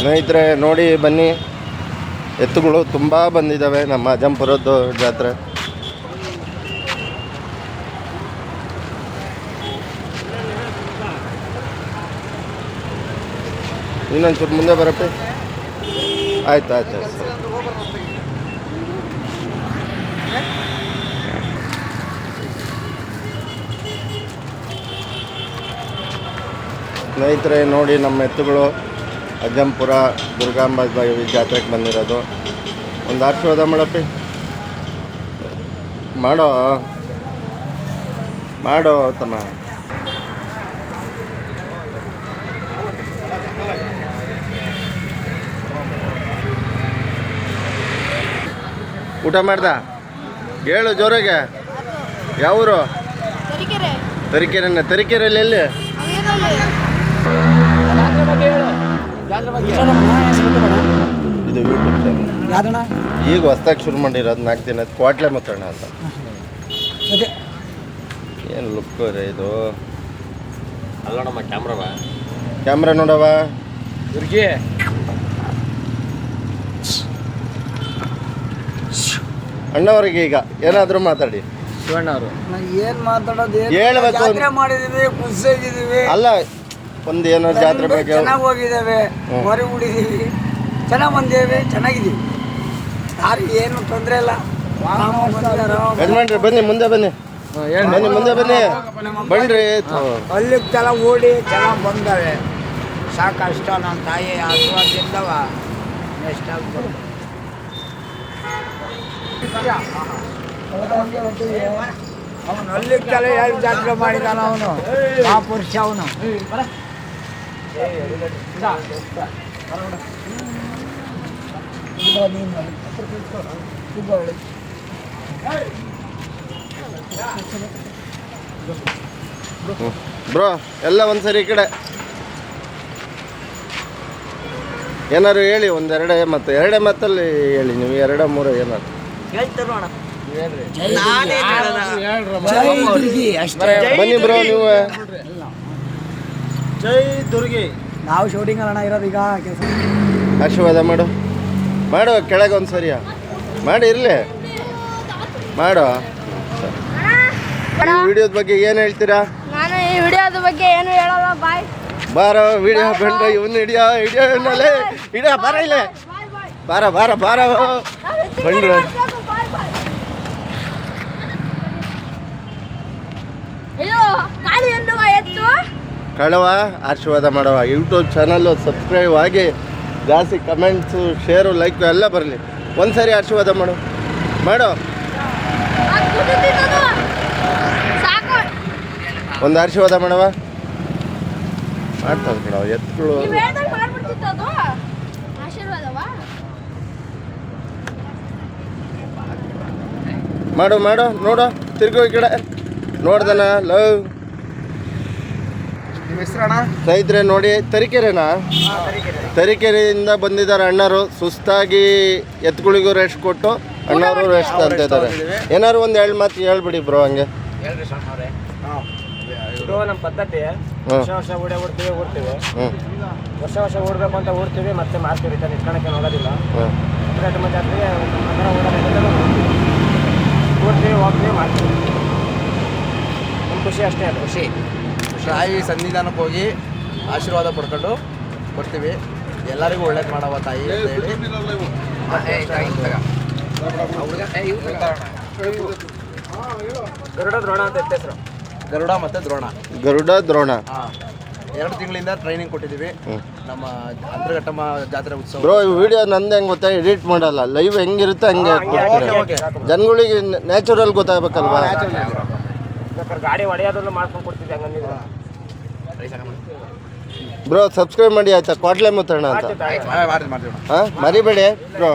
ಸ್ನೇಹಿತರೆ ನೋಡಿ ಬನ್ನಿ, ಎತ್ತುಗಳು ತುಂಬ ಬಂದಿದ್ದಾವೆ ನಮ್ಮ ಅಜ್ಜಂಪುರದ್ದು ಜಾತ್ರೆ. ಇನ್ನೊಂಚೂರು ಮುಂದೆ ಬರಪ್ಪೆ. ಆಯ್ತು ಆಯ್ತು ಆಯ್ತು. ಸ್ನೇಹಿತರೆ ನೋಡಿ ನಮ್ಮ ಎತ್ತುಗಳು ಅಜ್ಜಂಪುರ ದುರ್ಗಾಂಬ ಜಾತ್ರೆಗೆ ಬಂದಿರೋದು. ಒಂದು ಆಶೀರ್ವಾದ ಮಾಡಪ್ಪಿ. ಮಾಡೋ ಮಾಡೋ ತಮ್ಮ. ಊಟ ಮಾಡ್ದ? ಹೇಳು ಜೋರಾಗೆ. ಯಾವೂರು? ತರೀಕೆರೆನ. ತರೀಕೆರೆಯಲ್ಲಿ ಎಲ್ಲಿ? ಇದು ಯೂಟ್ಯೂಬ್ ಚಾನಲ್. ಈಗ ಹೊಸ್ದಾಗಿ ಶುರು ಮಾಡಿರೋದು 4 ದಿನ. ಕ್ವಾಟ್ಲೆ ಮತ್ತಣ್ಣ ಅಂತ. ಏನು ಲುಕ್ ರೀ ಇದು? ಅಲ್ಲ ನಮ್ಮ ಕ್ಯಾಮ್ರಾ ನೋಡವ. ದುರ್ಗಿ ಅಣ್ಣವರಿಗೆ ಈಗ ಏನಾದರೂ ಮಾತಾಡಿ. ಶಿವಣ್ಣವರು ಏನು ಮಾತಾಡೋದು? ಹೇಳ್ಬೇಕು. ಮಾಡಿದೀವಿ, ಖುಷಿಯಾಗಿದ್ದೀವಿ. ಅಲ್ಲ, ಒಂದು ಏನೋ ಜಾತ್ರೆ ಬಗ್ಗೆ ಚೆನ್ನಾಗಿ ಹೋಗಿದ್ದೇವೆ, ಹೊರಗೆ ಉಳಿದೀವಿ, ಚೆನ್ನಾಗಿ ಬಂದೇವೆ, ಚೆನ್ನಾಗಿದ್ದೀವಿ. ಯಾರಿಗೆ ಏನು ತೊಂದರೆ ಇಲ್ಲ. ಯಜಮಾನ್ರಿ ಬನ್ನಿ, ಮುಂದೆ ಬನ್ನಿ. ಬನ್ನಿ ಮುಂದೆ ಬನ್ನಿ, ಬನ್ನಿರಿ. ಅಲ್ಲಿಗೆ ಚೆನ್ನಾಗಿ ಓಡಿ ಚೆನ್ನಾಗಿ ಬಂದವೆ. ಸಾಕಷ್ಟ ನನ್ನ ತಾಯಿ ಆಶೀರ್ವಾದದಿಂದವ ಎಷ್ಟಾಗ್ತದೆ. ಅವನು ಅಲ್ಲಿಗೆ ತಲೆ ಹೇಳಿ ಜಾತ್ರೆ ಮಾಡಿದಾನ. ಅವನು ಆ ಪುರುಷ. ಅವನು ಬ್ರೋ ಎಲ್ಲ ಒಂದ್ಸರಿ ಈ ಕಡೆ ಏನಾರು ಹೇಳಿ. ಒಂದೆರಡೇ ಮತ್ತು ಎರಡೇ ಮಾತಲ್ಲಿ ಹೇಳಿ. ನೀವು 2-3 ಏನಾರು ಬನ್ನಿ ಬ್ರೋ. ನೀವು ಜೈ ದುರ್ಗಿ. ನಾವು ಶೂಟಿಂಗ್ ಅಲ್ಲ ಇರೋದು ಈಗ. ಆಶೀರ್ವಾದ ಮಾಡು ಮಾಡು. ಕೆಳಗೆ ಒಂದು ಸರಿಯಾ ಮಾಡಿ ಇರಲಿ. ಮಾಡು. ವಿಡಿಯೋದ ಬಗ್ಗೆ ಏನು ಹೇಳ್ತೀರಾ? ನಾನು ಈ ವಿಡಿಯೋದ ಬಗ್ಗೆ ಏನು ಹೇಳಲ್ಲ. ಬಾಯ್. ಬಾರೋ ವಿಡಿಯೋ ಬಂದ್ರೆ ಇವನು ಹಿಡಿಯೋ ಹಿಡಿಯೋನಲ್ಲೇ ಹಿಡಿಯೋ. ಬಾರ ಇಲ್ಲೇ ಬಾರ ಬಾರ ಬಾರ ಬಂದ್ರೆ ಕಳವ. ಆಶೀರ್ವಾದ ಮಾಡವ. ಯೂಟ್ಯೂಬ್ ಚಾನಲ್ಲು ಸಬ್ಸ್ಕ್ರೈಬ್ ಆಗಿ ಜಾಸ್ತಿ ಕಮೆಂಟ್ಸು, ಶೇರು, ಲೈಕು ಎಲ್ಲ ಬರಲಿ. ಒಂದ್ಸರಿ ಆಶೀರ್ವಾದ ಮಾಡು ಮಾಡು. ಒಂದು ಆಶೀರ್ವಾದ ಮಾಡವ. ಮಾಡ್ತಾವೆ ಕಣವ ಎತ್ತುಗಳು. ಮಾಡು ಮಾಡು. ನೋಡು ತಿರ್ಗೋ ಈ ಕಡೆ. ನೋಡ್ದನ ಲವ್. ಸ್ನೇಹಿತರೆ ನೋಡಿ, ತರೀಕೆರೆನಾ? ತರೀಕೆರೆಯಿಂದ ಬಂದಿದ್ದಾರೆ ಅಣ್ಣರು. ಸುಸ್ತಾಗಿ ಎತ್ತುಗಳಿಗೂ ರೆಸ್ಟ್ ಕೊಟ್ಟು ಅಣ್ಣವರು ರೆಸ್ಟ್ ಅಂತ ಇದ್ದಾರೆ. ಏನಾದ್ರು ಒಂದು 2 ಮಾತು ಹೇಳ್ಬಿಡಿ ಬ್ರೋ. ಹಂಗೆ ನಮ್ಮ ಪದ್ಧತಿ ವರ್ಷ ಓಡ್ತೀವಿ. ವರ್ಷ ಓಡಬೇಕು ಅಂತ ಓಡ್ತೀವಿ, ಮತ್ತೆ ಮಾಡ್ತೀವಿ. ನಿತ್ಕೊಳಕ್ಕೆ ಹೋಗೋದಿಲ್ಲ. ಜಾತ್ರೆಗೆ ಓಡ್ತೀವಿ, ಹೋಗ್ತೀವಿ, ಮಾಡ್ತೀವಿ. ನಮ್ಮ ಖುಷಿ ಅಷ್ಟೇ. ಅದು ಖುಷಿ. ತಾಯಿ ಸನ್ನಿಧಾನಕ್ಕೆ ಹೋಗಿ ಆಶೀರ್ವಾದ ಪಡ್ಕೊಂಡು ಬರ್ತೀವಿ. ಎಲ್ಲರಿಗೂ ಒಳ್ಳೇದು ಮಾಡವ ತಾಯಿ ಅಂತ ಹೇಳಿ. ಗರುಡ ದ್ರೋಣ ಅಂತ ಹೆಸರು. ಗರುಡ ಮತ್ತು ದ್ರೋಣ. ಗರುಡ ದ್ರೋಣ. 2 ತಿಂಗಳಿಂದ ಟ್ರೈನಿಂಗ್ ಕೊಟ್ಟಿದ್ದೀವಿ. ನಮ್ಮ ಅಂತರಘಟ್ಟಮ್ಮ ಜಾತ್ರೆ ಉತ್ಸವ. ಬ್ರೋ ಈ ವಿಡಿಯೋ ನಂದು ಹೆಂಗೆ ಗೊತ್ತಾ? ಎಡಿಟ್ ಮಾಡಲ್ಲ, ಲೈವ್ ಹೆಂಗಿರುತ್ತೆ ಹಂಗೆ ಜನಗಳಿಗೆ ನ್ಯಾಚುರಲ್ ಗೊತ್ತಾಗಬೇಕಲ್ವಾ? ಗಾಡಿ ಹೊಡೆಯೋದನ್ನು ಮಾಡ್ಕೊಂಡು ಕೊಡ್ತಿದ್ದೆ ಹಂಗಂದಿದ್ರು. ಬ್ರೋ ಸಬ್ಸ್ಕ್ರೈಬ್ ಮಾಡಿ ಆಯ್ತಾ? ಕ್ವಾಟ್ಲೆ ಮುತ್ತಣ್ಣ ಅಂತ. ಹಾಂ ಮರಿಬೇಡಿ ಬ್ರೋ.